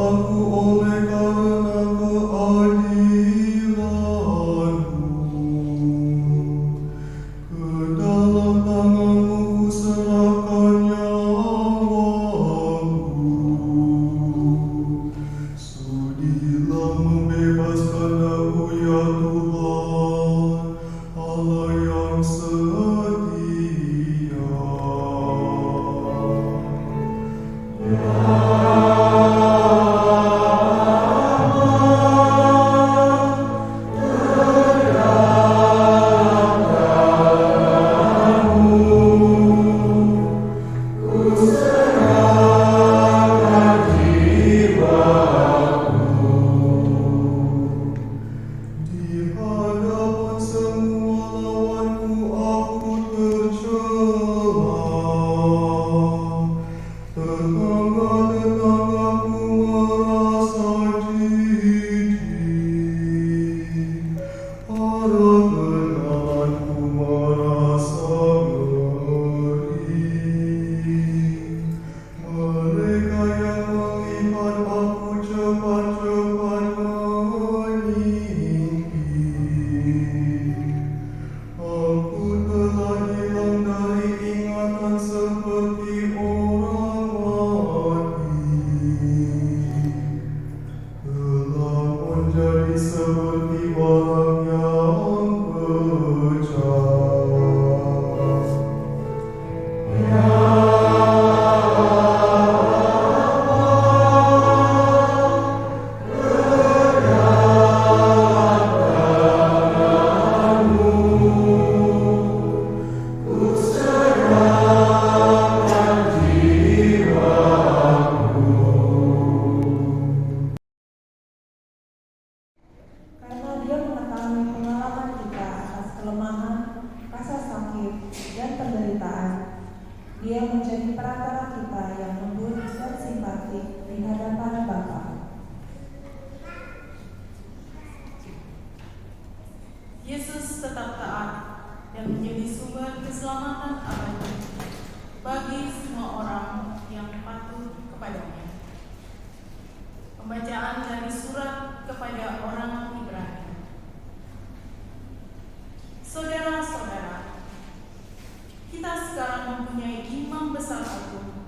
aku oleh karena keadilan-Mu. Ke dalam tangan-Mu kuserahkan nyawaku. Sudilah membebaskan aku ya Tuhan, Allah yang setia. Di hadapan semua lawanku aku tercela. Tetangga-tetanggaku merasa jijik. Para kenalanku merasa ngeri. Mereka yang melihat aku cepat-cepat menyingkir. Aku telah hilang dari ingatan seperti orang mati. Telah menjadi seperti barang yang pecah. Karena Dia mengetahui pengalaman kita atas kelemahan, rasa sakit, dan penderitaan, Dia menjadi perantara kita yang lembut dan simpatik di hadapan Bapa. Yesus tetap taat dan menjadi sumber keselamatan abadi bagi semua orang yang patuh kepadanya. Pembacaan dari surat kepada orang Ibrani. Saudara-saudara, kita sekarang mempunyai imam besar agung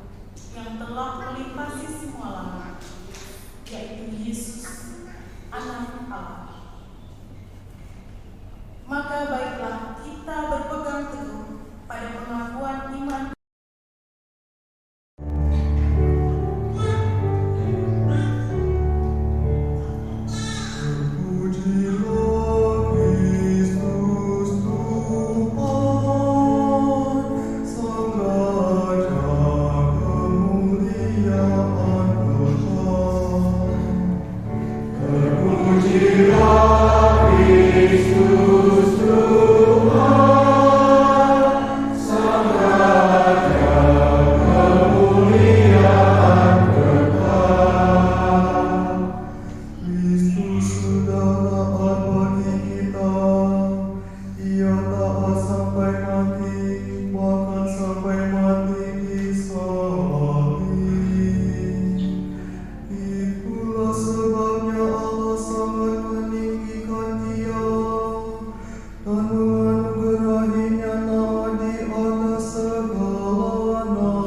yang telah melimpasi semua lama, yaitu Yesus, Anak Allah. Maka baiklah kita berpegang teguh pada pengakuan iman. Terpujilah Kristus Tuhan, Sang Raja kemuliaan kekal. Terpujilah Kristus Tuhan, Sang Raja kemuliaan kekal. Kristus sudah taat bagi kita. Ia taat sampai mati, bahkan sampai mati di salib. Itulah sebabnya Allah sangat meninggikan Dia dan menganugerahinya nama di atas segala nama.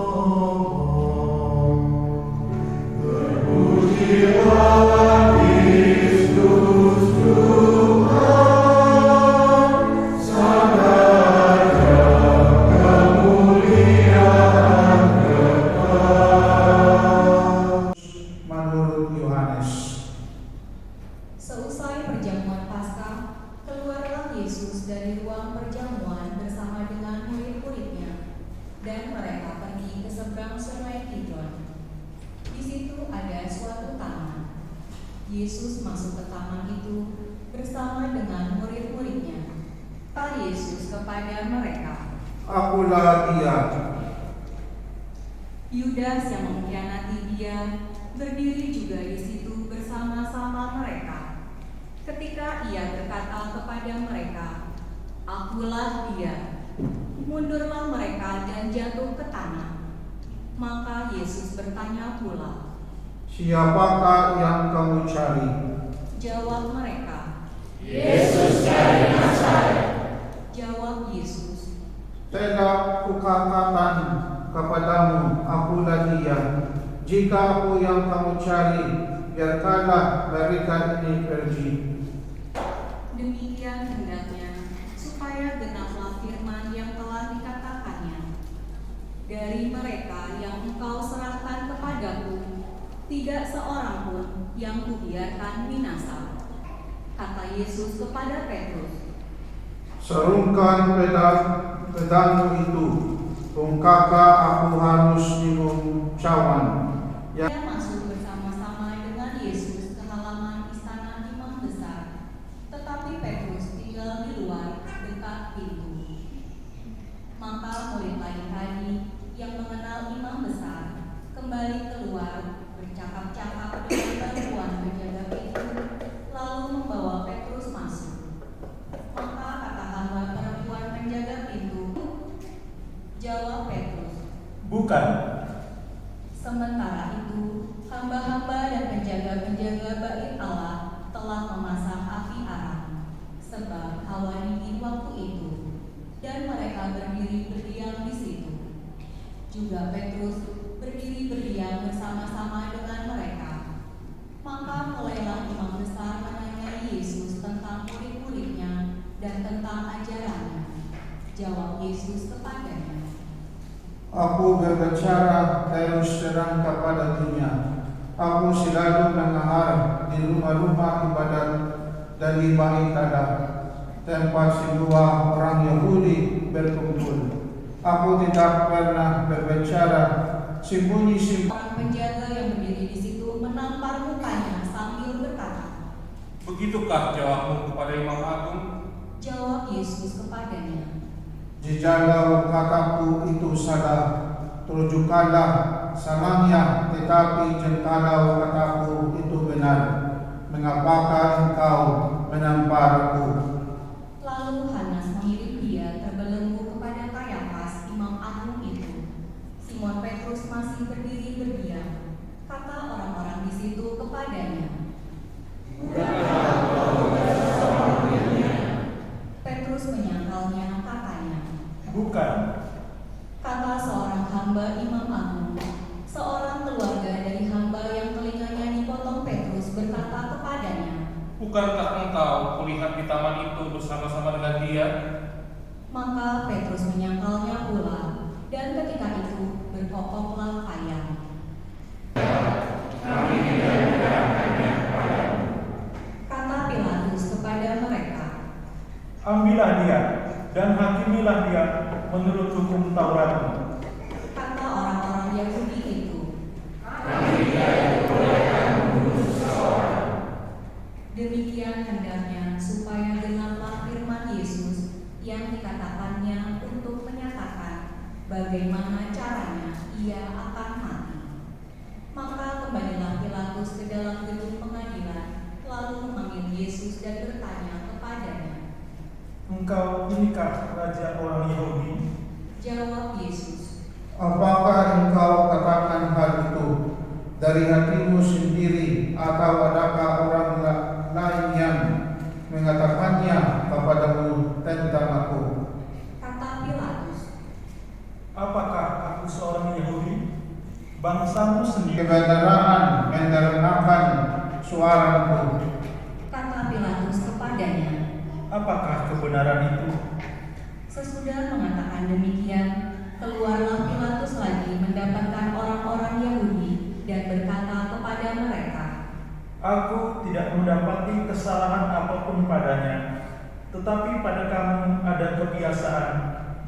Terpujilah Kristus Tuhan, Sang Raja kemuliaan kekal. Menurut Yohanes. Seusai perjamuan Paskah, keluarlah Yesus dari ruang perjamuan bersama dengan murid-muridnya, dan mereka pergi ke seberang sungai Kidron. Di situ ada suatu taman. Yesus masuk ke taman itu bersama dengan murid-muridnya. Kata Yesus kepada mereka, Akulah Dia. Yudas yang mengkhianati Dia berdiri juga di situ bersama-sama mereka. Ketika Ia berkata kepada mereka, Akulah Dia, mundurlah mereka dan jatuh ke tanah. Maka Yesus bertanya pula, Siapakah yang kamu cari? Jawab mereka. Yesus dari Nazaret. Jawab Yesus. Tidak kukatakan kepadamu, akulah dia. Jika aku yang kamu cari, biarkanlah mereka ini pergi. Demikian hendaknya, supaya genaplah firman yang telah dikatakannya. Dari mereka yang engkau serahkan kepadaku, tidak seorang pun yang kubiarkan binasa. Kata Yesus kepada Petrus. Serungkan pedangmu itu, bongkaka aku harus minum cawan. Dia masuk bersama-sama dengan Yesus ke halaman istana imam besar, tetapi Petrus tinggal di luar dekat pintu. Maka murid lain tadi yang mengenal imam besar kembali keluar bercakap-cakap dengan perempuan penjaga pintu, lalu membawa Petrus masuk. Maka katakanlah perempuan penjaga pintu. Jawab Petrus. Bukan. Sementara itu, hamba-hamba dan penjaga-penjaga bait Allah telah memasang api arang, sebab hawa dingin waktu itu, dan mereka berdiri berdiam di situ. Juga Petrus berdiri berdiam bersama-sama dengan mereka. Maka mulailah imam besar menanyai Yesus tentang murid-muridnya dan tentang ajarannya. Jawab Yesus kepadanya. Aku berbicara terus terang kepada dunia. Aku selalu mengajar di rumah-rumah ibadat dan di bait Allah, tempat semua orang Yahudi berkumpul. Aku tidak pernah berbicara sembunyi-sembunyi. Orang penjaga yang berdiri di situ menampar mukanya sambil berkata, Begitukah jawabmu kepada Imam Agung? Jawab Yesus kepadanya. Jikalau kataku itu salah, tunjukkanlah salahnya. Tetapi jikalau kataku itu benar, mengapakah engkau menampar aku? Lalu Hanas mengirim dia terbelenggu kepada Kayafas, imam agung itu. Simon Petrus masih berdiri berdiam. Kata orang-orang di situ kepadanya. Petrus menyangkalnya, katanya. Bukan. Kata seorang hamba imam agung, seorang keluarga dari hamba yang telinganya dipotong Petrus berkata kepadanya. Bukankah engkau kulihat di taman itu bersama-sama dengan dia? Maka Petrus menyangkalnya pula, dan ketika itu berkokoklah ayam. Kata Pilatus kepada mereka. Ambillah dia dan hakimilah dia menurut hukum Tauratmu. Kata orang-orang Yahudi itu. Demikian hendaknya supaya genaplah firman Yesus yang dikatakannya untuk menyatakan bagaimana caranya ia akan mati. Maka kembalilah Pilatus ke dalam gedung pengadilan, lalu memanggil Yesus dan bertanya kepadanya. Engkau inikah raja orang Yahudi? Jawab Yesus. Apakah engkau katakan hal itu dari hatimu sendiri, atau adakah orang lain yang mengatakannya kepadamu tentang aku? Kata Pilatus. Apakah aku seorang Yahudi? Bangsamu sendiri. Kebenaran mendengarkan suaraku. Kata Pilatus kepadanya. Apakah kebenaran itu? Sesudah mengatakan demikian, keluarlah Pilatus lagi mendapatkan orang-orang Yahudi dan berkata kepada mereka, Aku tidak mendapati kesalahan apapun padanya, tetapi pada kamu ada kebiasaan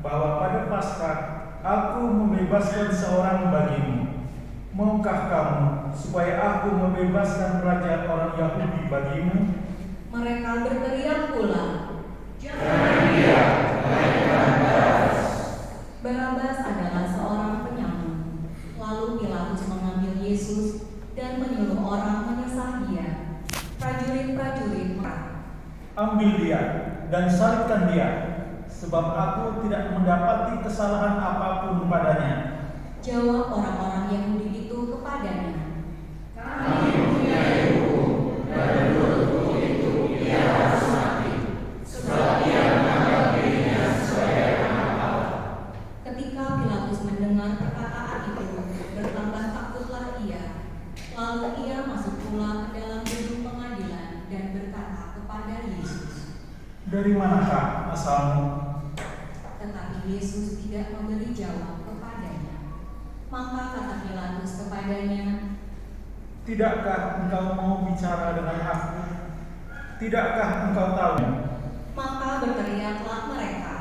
bahwa pada Paskah aku membebaskan seorang bagimu. Maukah kamu supaya aku membebaskan raja orang Yahudi bagimu? Mereka berteriak pula, Jangan dia, melainkan Barabas. Barabas adalah seorang penyamun. Lalu Pilatus mengambil Yesus dan menyuruh orang menyesah dia. Prajurit-prajurit merah. Ambil dia dan salibkan dia, sebab aku tidak mendapati kesalahan apapun padanya. Jawab orang-orang Yahudi itu kepadanya. Lalu ia masuk pula ke dalam gedung pengadilan dan berkata kepada Yesus, "Dari manakah asalmu?" Tetapi Yesus tidak memberi jawab kepadanya. Maka kata Pilatus kepadanya, "Tidakkah engkau mau bicara dengan aku? Tidakkah engkau tahu?" Maka berteriaklah mereka,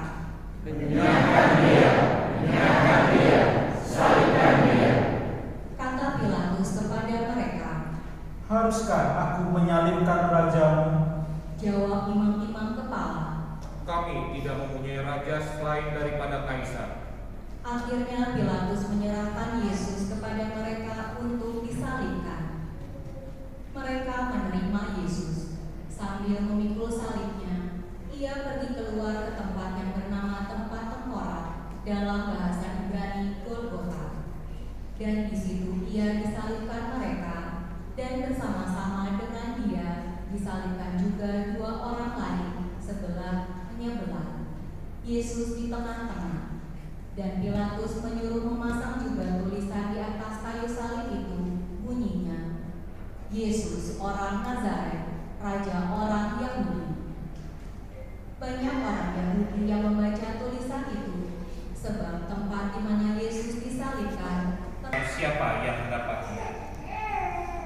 Menyerahkan dia, menyerahkan dia, salibkan dia. Kata Pilatus kepada mereka, "Haruskah aku menyalibkan rajamu?" jawab imam-imam kepala. Kami tidak mempunyai raja selain daripada Kaisar. Akhirnya Pilatus menyerahkan Yesus kepada mereka untuk disalibkan. Mereka menerima Yesus. Sambil memikul salibnya, ia pergi keluar ke tempat yang bernama tempat tengkorak, dalam bahasa Ibrani Golgota. Dan di situ ia disalibkan mereka, dan bersama-sama dengan dia disalibkan juga dua orang lain sebelah menyebelah, Yesus di tengah-tengah. Dan Pilatus menyuruh memasang juga tulisan di atas kayu salib itu, bunyinya, Yesus orang Nazaret, Raja orang Yahudi. Banyak orang Yahudi yang membaca tulisan itu, sebab tempat di mana Yesus disalibkan. Siapa yang mendapatnya?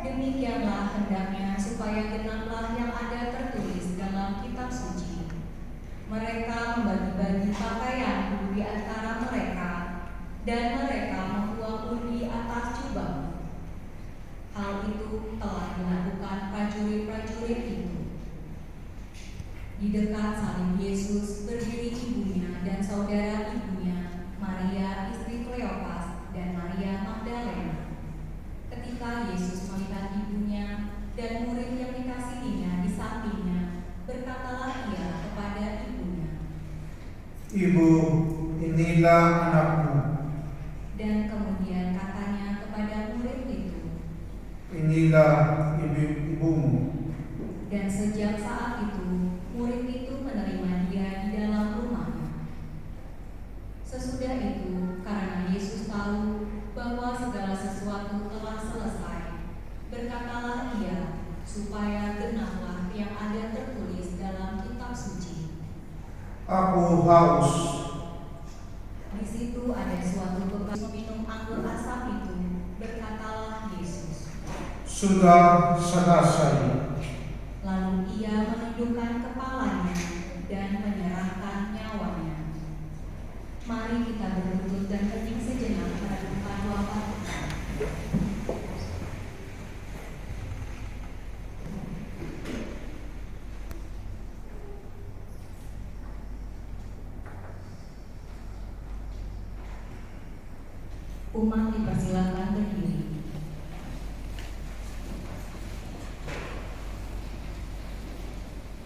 Demikianlah hendaknya supaya genaplah yang ada tertulis dalam kitab suci. Mereka membagi-bagi pakaian di antara mereka, dan mereka membuang undi atas jubah. Hal itu telah dilakukan prajurit-prajurit itu. Di dekat salib Yesus berdiri ibunya dan saudara ibunya, Maria istri Kleopas dan Maria Magdalena. Ketika Yesus melihat ibunya dan murid yang dikasihinya di sampingnya, berkatalah ia kepada ibunya, "Ibu, inilah anakmu." dan kemudian katanya kepada murid itu. "Inilah ibumu." Dan sejak saat itu, murid itu menerima dia di dalam rumahnya. Sesudah itu, karena Yesus tahu bahwa segala sesuatu telah selesai, berkatalah ia, supaya genaplah yang ada tertulis dalam kitab suci, "Aku haus." Di situ ada suatu bekas meminum anggur asam itu, berkatalah Yesus. "Sudah selesai." Lalu ia menundukkan kepalanya dan menyerahkan nyawanya. Mari kita berlutut dan hening sejenak merenungkan wafat Tuhan. Umat dipersilakan berdiri.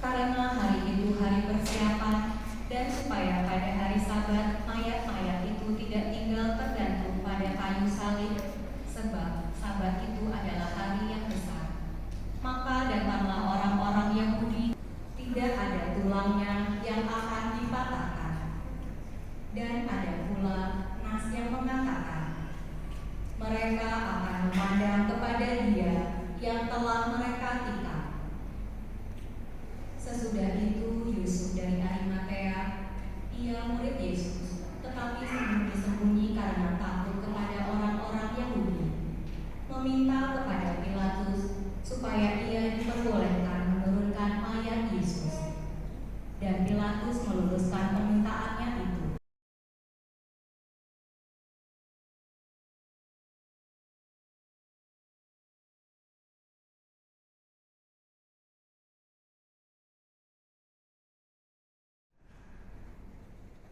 Karena hari itu hari persiapan, dan supaya pada hari Sabat mayat-mayat itu tidak tinggal tergantung pada kayu salib, sebab Sabat itu adalah hari yang besar. Maka datanglah orang-orang Yahudi, tidak ada tulangnya yang akan dipatahkan. Dan ada pula nas yang mengatakan, mereka akan memandang kepada dia yang telah mereka tikam. Sesudah itu Yusuf dari Arimatea, ia murid Yesus, tetapi sembunyi-sembunyi karena takut kepada orang-orang Yahudi, meminta kepada Pilatus supaya ia diperbolehkan menurunkan mayat Yesus. Dan Pilatus meluluskan permintaannya itu.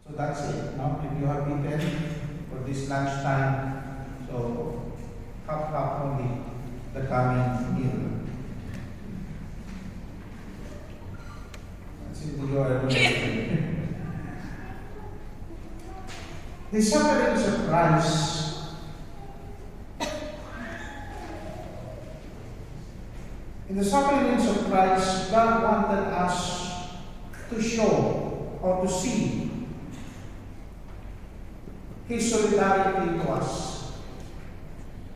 So that's it. Now, if you have eaten for this lunchtime, so half only the coming meal. That's it. You are doing. The sufferings of Christ in the sufferings of Christ, God wanted us to show or to see His solidarity to us.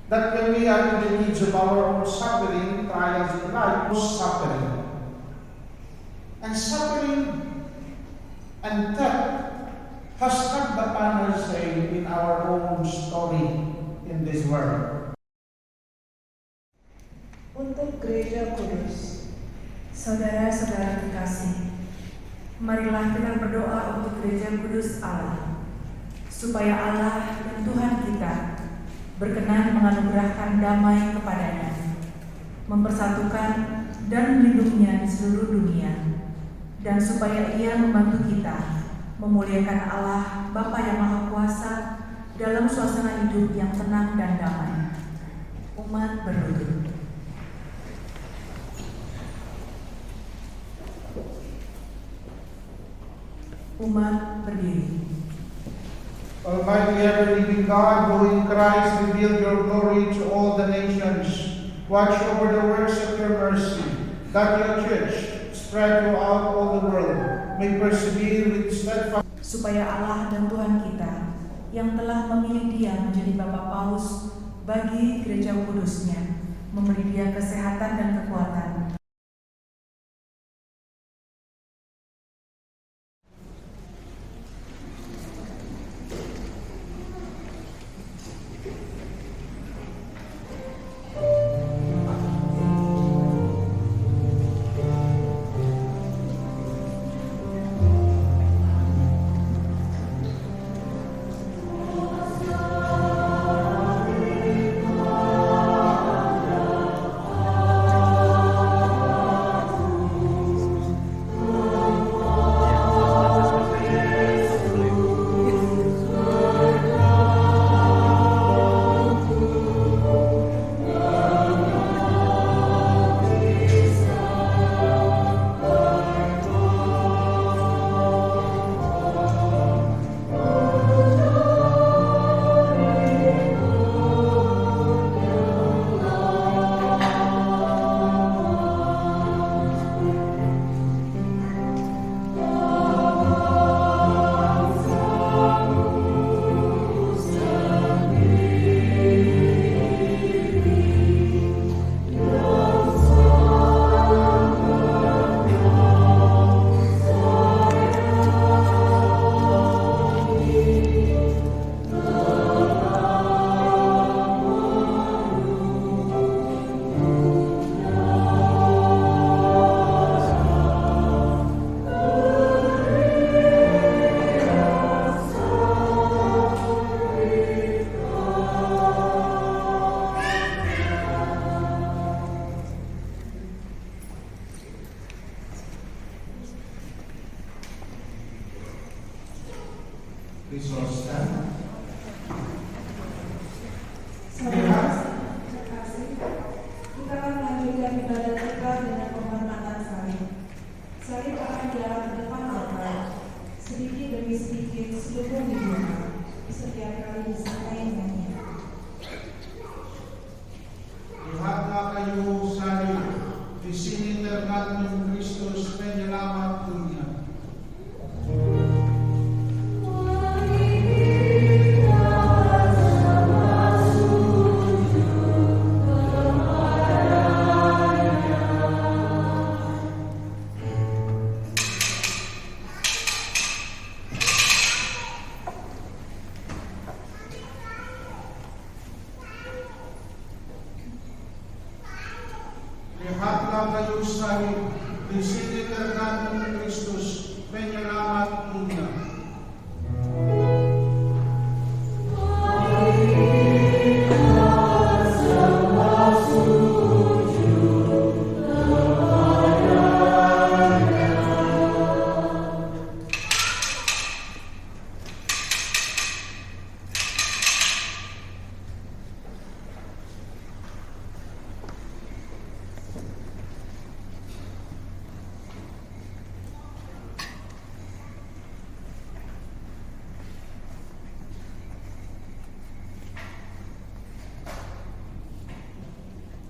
that when we are in the midst of our own suffering, trials in life, suffering. And suffering and death has not the final say in our own story in this world. Untuk Gereja Kudus, saudara-saudara terkasih, marilah kita berdoa untuk Gereja Kudus Allah, supaya Allah dan Tuhan kita berkenan menganugerahkan damai kepadanya, mempersatukan dan melindunginya di seluruh dunia, dan supaya Ia membantu kita memuliakan Allah Bapa yang Maha Kuasa dalam suasana hidup yang tenang dan damai. Umat berlutut. Umat berdiri. Almighty ever-living God, who in Christ revealed your glory to all the nations, watch over the works of your mercy, that your church, spread throughout all the world, may persevere with steadfast. Supaya Allah dan Tuhan kita yang telah memilih Dia menjadi Bapa Paus bagi Gereja Kudusnya, memberi Dia kesehatan dan kekuatan. Saudara terkasih, kita akan melanjutkan ibadat kita dengan penghormatan salib. Salib akan diarah ke depan altar, sedikit demi sedikit seluruh hidupnya, setiap kali disertai nyanyian. Lihatlah kayu salib, di sini tergantung Kristus penyelamat dunia. Lihatlah kayu salib, di sini tergantung Kristus penyelamat dunia.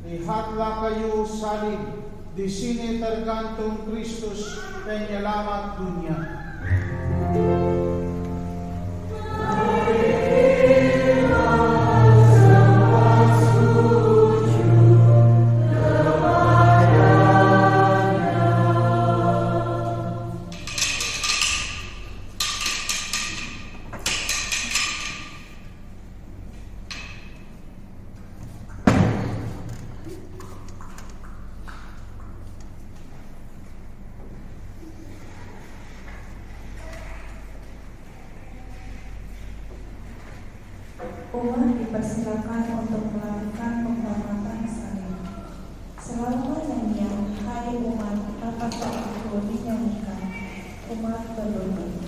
Lihatlah kayu salib, di sini tergantung Kristus penyelamat dunia. Mari kita umat dipersilakan untuk melakukan penghormatan saling. Selama nyanyian Hai umat apakah aku dinyanyikan, umat berdoa.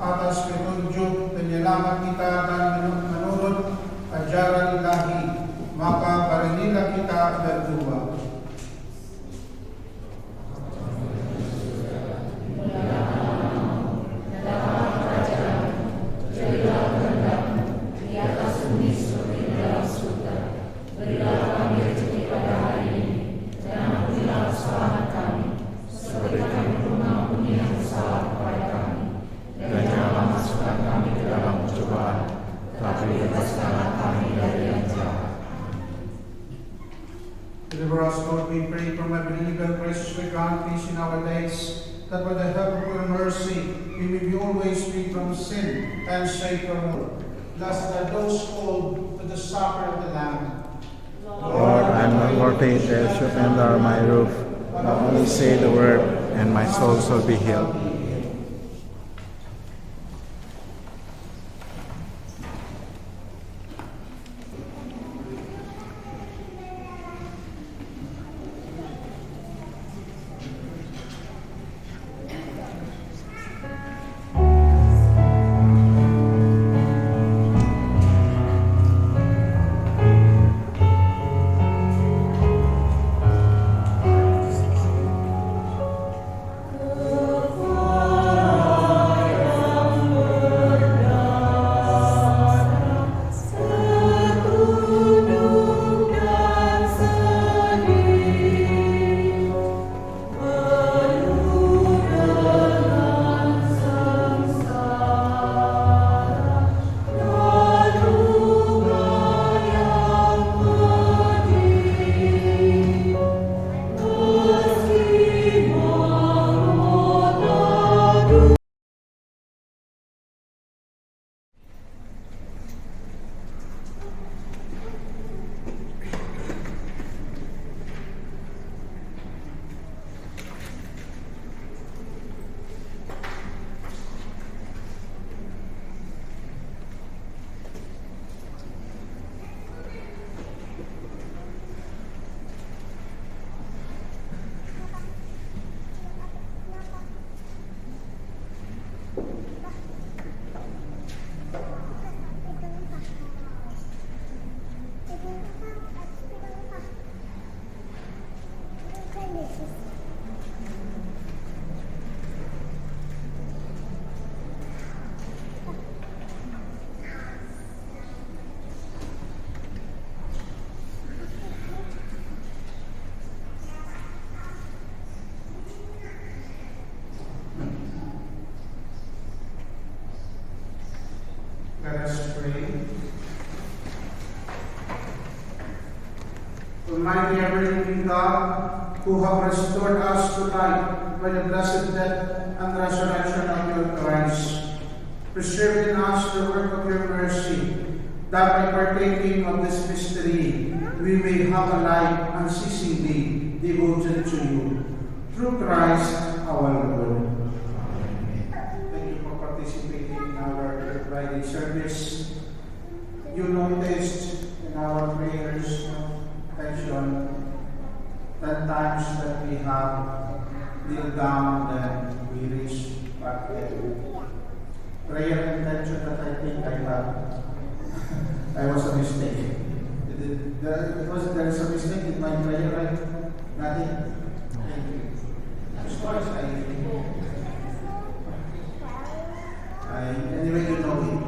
atas petunjuk penyelamat kita dan menurut ajaran ilahi, maka marilah kita berdoa. Deliver us, Lord, we pray, from every evil. Graciously grant peace in our days, that by the help of your mercy we may be always free from sin and safe from war. Blessed are those called to the supper of the Lamb. Lord, I am not worthy that you enter my roof, but only say the word, and my soul shall be healed. Oh Almighty ever-living God, who have restored us to life by the blessed death and resurrection of your Christ, preserve in us the work of your mercy, that by partaking of this mystery, we may have a life unceasingly devoted to you. Through Christ our Lord. Thank you for participating in our Friday service. You noticed in our prayers attention 10 times that we have kneeled down and we reach back there. Prayer intention that I think I have. I was a mistake. There is a mistake in my prayer, right? Nothing. Thank you. As far as anyway, you know it.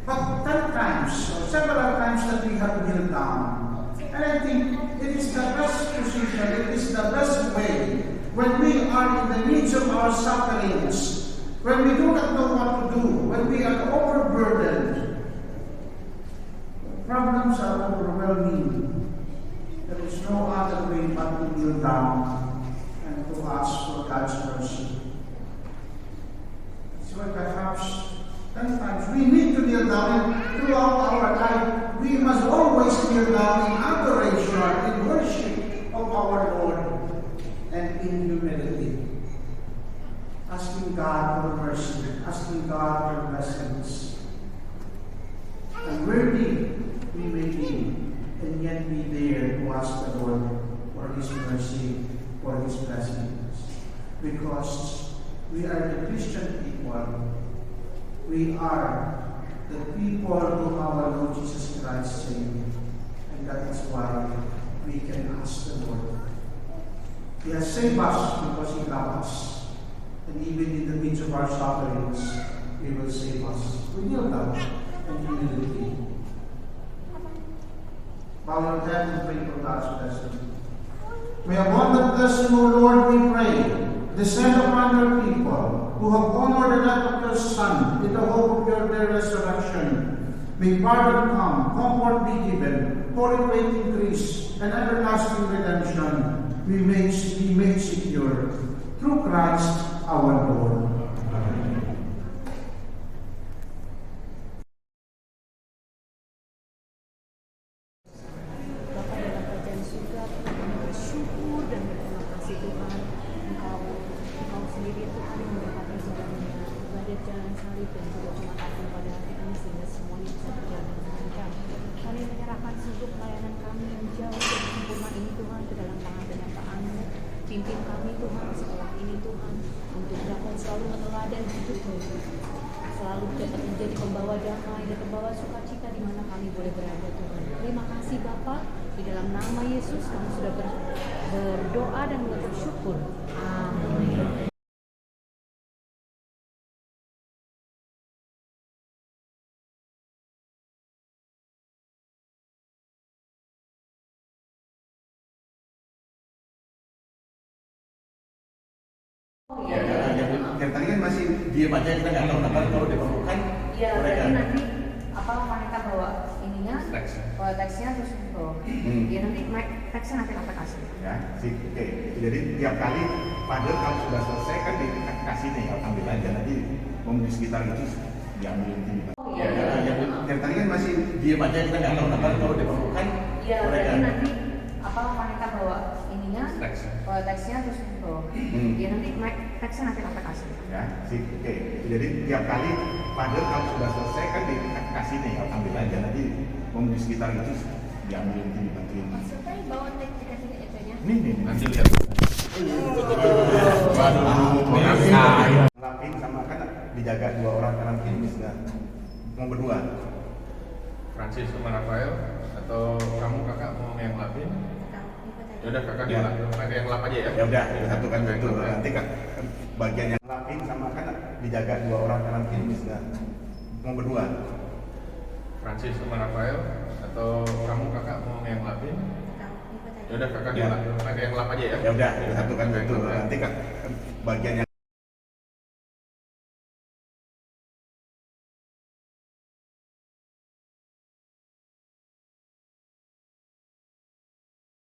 But 10 times, or several times that we have kneeled down. And I think it is the best position, it is the best way when we are in the midst of our sufferings, when we do not know what to do, when we are overburdened, problems are overwhelming. There is no other way but to kneel down and to ask for God's mercy. So perhaps 10 times we need to kneel down, and throughout our life we must always kneel down in adoration, in worship of our Lord, and in humility, asking God for mercy, asking God for blessings. And worthy we may be, and yet be there to ask the Lord for His mercy, for His blessings. Because we are the Christian people. We are the people whom our Lord Jesus Christ saved. And that is why we can ask the Lord. He has saved us because He loves us. And even in the midst of our sufferings, He will save us. We kneel down and humility. Bow your head and pray for God's blessing. May abundant blessing, O Lord, we pray, descend upon your people who have honored the death of your Son in the hope of their resurrection. May pardon come, comfort be given, holy faith increase, and everlasting redemption be made secure. Through Christ our Lord. Pimpin kami Tuhan setelah ini Tuhan, untuk dapat selalu meneladani hidup-Mu, selalu dapat menjadi pembawa damai dan pembawa sukacita di mana kami boleh berada Tuhan. Terima kasih Bapa, di dalam nama Yesus kami sudah berdoa dan bersyukur. Amin. Ya, yang tadi kan masih diam aja, kita nggak tahu kapan kalau diperlukan. Iya, mereka. tapi nanti apa mereka bawa ininya, bawa teksnya terus bawa. Ya nanti teksnya nanti kita kasih. Ya, oke. Jadi tiap kali Father kalau sudah selesai kan dikasih nih, ambil aja nanti di sekitar itu diambil tim. Ya, yang tadi kan masih diam aja, kita nggak tahu kapan kalau diperlukan. Iya, mereka. tapi nanti apa mereka bawa ininya, bawa teksnya terus bawa. Ya nanti teksnya nanti kita kasih. Ya, oke. Jadi tiap kali Father kalau sudah selesai kan dikasih nih, ambil aja nanti di sekitar itu diambil tim bantuin. Maksudnya bawa teks dikasih itunya? Nih. Nanti lihat. Waduh, Lapin sama kan dijaga 2 orang kanan kiri sudah mau berdua. Francis sama Rafael, atau kamu kakak mau yang lapin? Ya udah kakak Ya. yang lap aja ya. Ya udah, satu kan itu. Nanti kan bagian yang lapin sama kan dijaga 2 orang kanan kiri sudah mau berdua. Francis sama Rafael, atau kamu kakak mau yang lapin? Ya udah kakak yang lap aja ya. Ya udah, satu kan itu. Nanti kan bagian yang